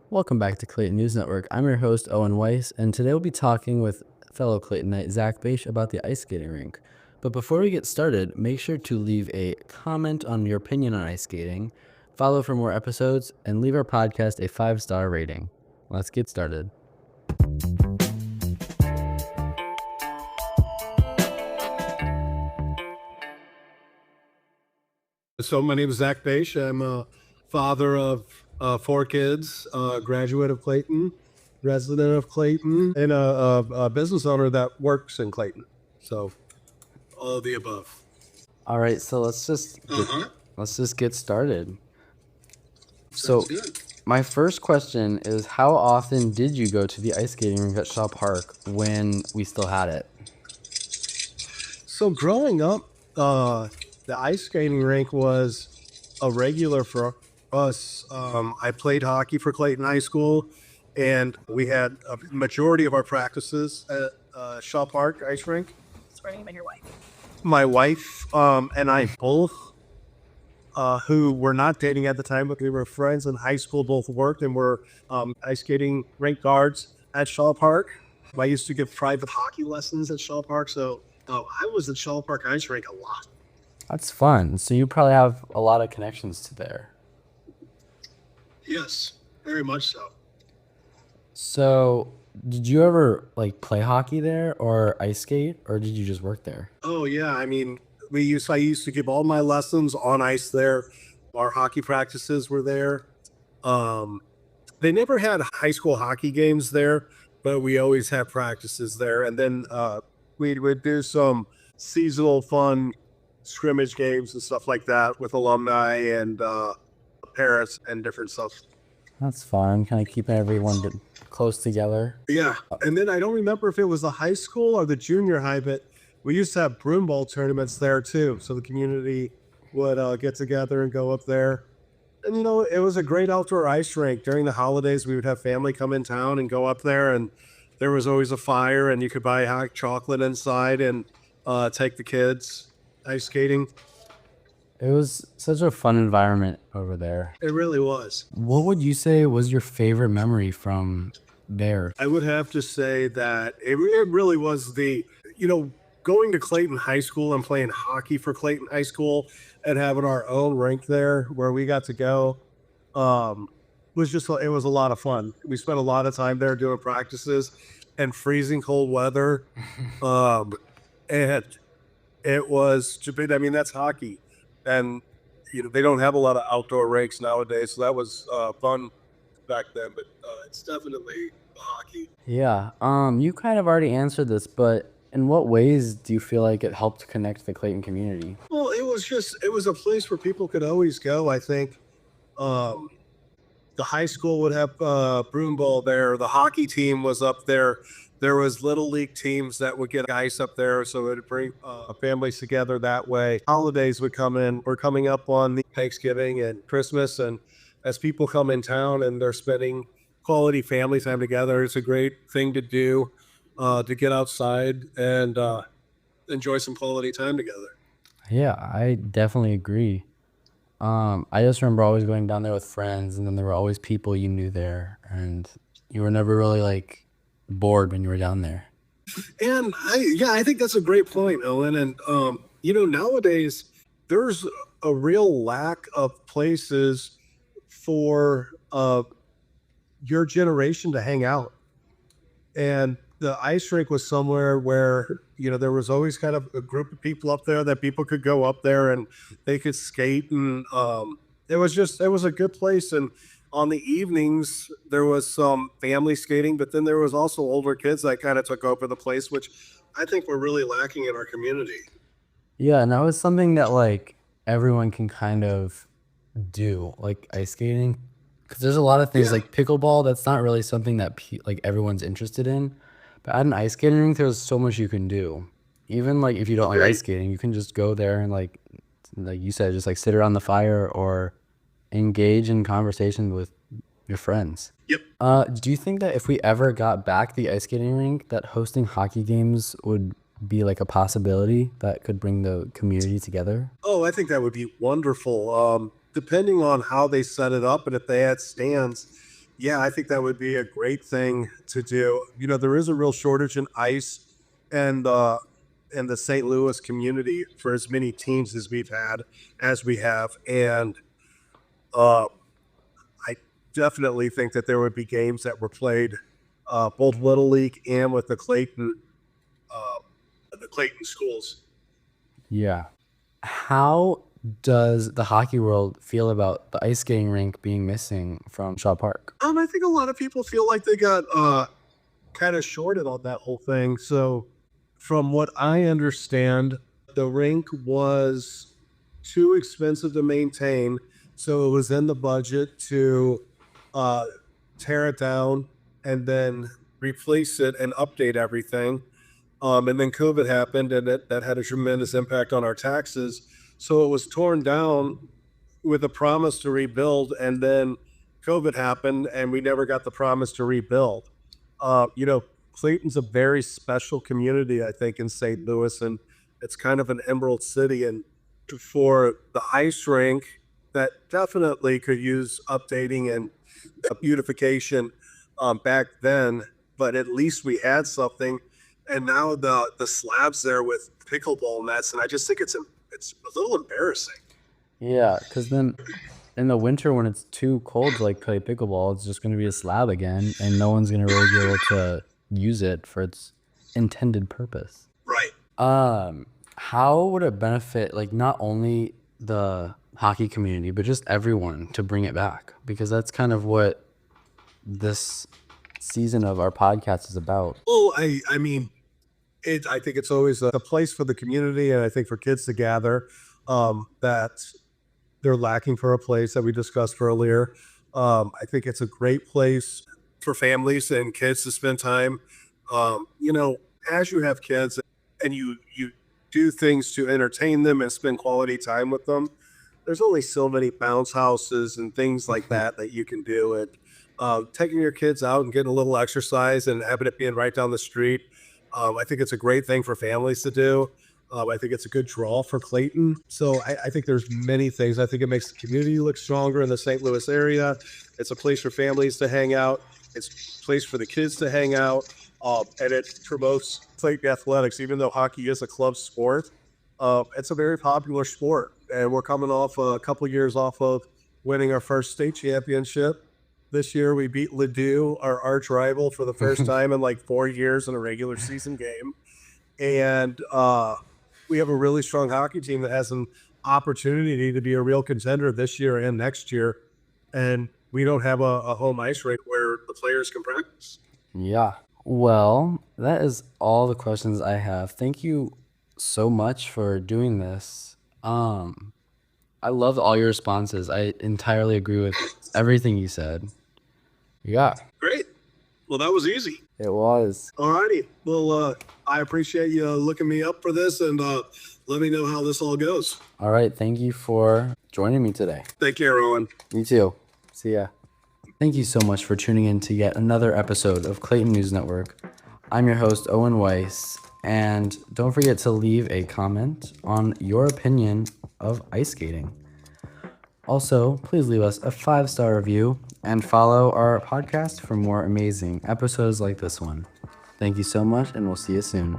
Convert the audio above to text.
Welcome back to Clayton News Network. I'm your host, Owen Weiss, and today we'll be talking with fellow Claytonite Zak Baisch about the ice skating rink. But before we get started, make sure to leave a comment on your opinion on ice skating, follow for more episodes, and leave our podcast a 5-star rating. Let's get started. So my name is Zak Baisch. I'm a father of 4 kids, graduate of Clayton, resident of Clayton, and a business owner that works in Clayton. So all of the above. All right, so let's just get started. So Sounds good. my first question is, how often did you go to the ice skating rink at Shaw Park when we still had it? So growing up, the ice skating rink was a regular for us. I played hockey for Clayton High School, and we had a majority of our practices at Shaw Park Ice Rink. What's your name and your wife? My wife and I both, who were not dating at the time, but we were friends in high school, both worked and were ice skating rink guards at Shaw Park. I used to give private hockey lessons at Shaw Park, so I was at Shaw Park Ice Rink a lot. That's fun. So you probably have a lot of connections to there. Yes, very much so. So, did you ever play hockey there or ice skate, or did you just work there? Oh yeah, I mean, I used to give all my lessons on ice there. Our hockey practices were there. They never had high school hockey games there, but we always had practices there. And then we would do some seasonal fun scrimmage games and stuff like that with alumni and parents and different stuff. That's fun, kind of keeping everyone close together. Yeah, and then I don't remember if it was the high school or the junior high, but we used to have broom ball tournaments there too. So the community would get together and go up there. And it was a great outdoor ice rink. During the holidays, we would have family come in town and go up there, and there was always a fire, and you could buy hot chocolate inside and take the kids ice skating. It was such a fun environment over there. It really was. What would you say was your favorite memory from there? I would have to say that it really was going to Clayton High School and playing hockey for Clayton High School and having our own rink there where we got to go it was a lot of fun. We spent a lot of time there doing practices and freezing cold weather. And it was, I mean, that's hockey. And, they don't have a lot of outdoor rinks nowadays. So that was fun back then, but it's definitely hockey. Yeah, you kind of already answered this, but in what ways do you feel like it helped connect the Clayton community? Well, it was a place where people could always go. I think the high school would have broom ball there. The hockey team was up there. There was little league teams that would get ice up there, so it would bring families together that way. Holidays would come in. We're coming up on the Thanksgiving and Christmas, and as people come in town and they're spending quality family time together, it's a great thing to do, to get outside and enjoy some quality time together. Yeah, I definitely agree. I just remember always going down there with friends, and then there were always people you knew there, and you were never really bored when you were down there. And I think that's a great point, Owen. And nowadays there's a real lack of places for your generation to hang out. And the ice rink was somewhere where there was always kind of a group of people up there that people could go up there and they could skate, and it was a good place. And on the evenings there was some family skating, but then there was also older kids that kind of took over the place, which I think we're really lacking in our community. Yeah, and that was something that everyone can kind of do, like ice skating, because there's a lot of things like pickleball that's not really something that everyone's interested in. But at an ice skating rink, there's so much you can do. Even if you don't like ice skating, you can just go there and like you said, just sit around the fire or engage in conversation with your friends. Yep. Do you think that if we ever got back the ice skating rink, that hosting hockey games would be a possibility that could bring the community together? Oh, I think that would be wonderful. Depending on how they set it up, and if they had stands, Yeah, I think that would be a great thing to do. There is a real shortage in ice and in the St. Louis community for as many teams as we have, and uh, I definitely think that there would be games that were played both Little League and with uh, the Clayton schools. Yeah. How does the hockey world feel about the ice skating rink being missing from Shaw Park? I think a lot of people feel like they got kind of shorted on that whole thing. So, from what I understand, the rink was too expensive to maintain. So, it was in the budget to uh, tear it down and then replace it and update everything. And then COVID happened, and that had a tremendous impact on our taxes. So, it was torn down with a promise to rebuild, and then COVID happened, and we never got the promise to rebuild. Clayton's a very special community, I think, in St. Louis, and it's kind of an emerald city. And for the ice rink, that definitely could use updating and beautification back then. But at least we had something, and now the slabs there with pickleball nets, and I just think it's a little embarrassing. Yeah, because then in the winter when it's too cold to like play pickleball, it's just going to be a slab again, and no one's going to really be able to use it for its intended purpose. Right. How would it benefit like not only the hockey community but just everyone to bring it back? Because that's kind of what this season of our podcast is about. Well, I mean, I think it's always a place for the community, and I think for kids to gather, that they're lacking for a place that we discussed earlier. I think it's a great place for families and kids to spend time. As you have kids and you do things to entertain them and spend quality time with them, there's only so many bounce houses and things like that you can do. And taking your kids out and getting a little exercise and having it being right down the street, I think it's a great thing for families to do. I think it's a good draw for Clayton. So I think there's many things. I think it makes the community look stronger in the St. Louis area. It's a place for families to hang out. It's a place for the kids to hang out. And it promotes Clayton athletics, even though hockey is a club sport. It's a very popular sport. And we're coming off a couple years off of winning our first state championship. This year we beat Ladue, our arch rival, for the first time in like 4 years in a regular season game. And we have a really strong hockey team that has an opportunity to be a real contender this year and next year. And we don't have a home ice rink where the players can practice. Yeah. Well, that is all the questions I have. Thank you so much for doing this. I loved all your responses. I entirely agree with everything you said. Yeah, Great. Well, that was easy. it was. All righty. Well, I appreciate you looking me up for this, and let me know how this all goes. All right. Thank you for joining me today. Take care, Owen. You too. See ya. Thank you so much for tuning in to yet another episode of Clayton News Network. I'm your host, Owen Weiss, and don't forget to leave a comment on your opinion of ice skating. Also, please leave us a 5-star review and follow our podcast for more amazing episodes like this one. Thank you so much, and we'll see you soon.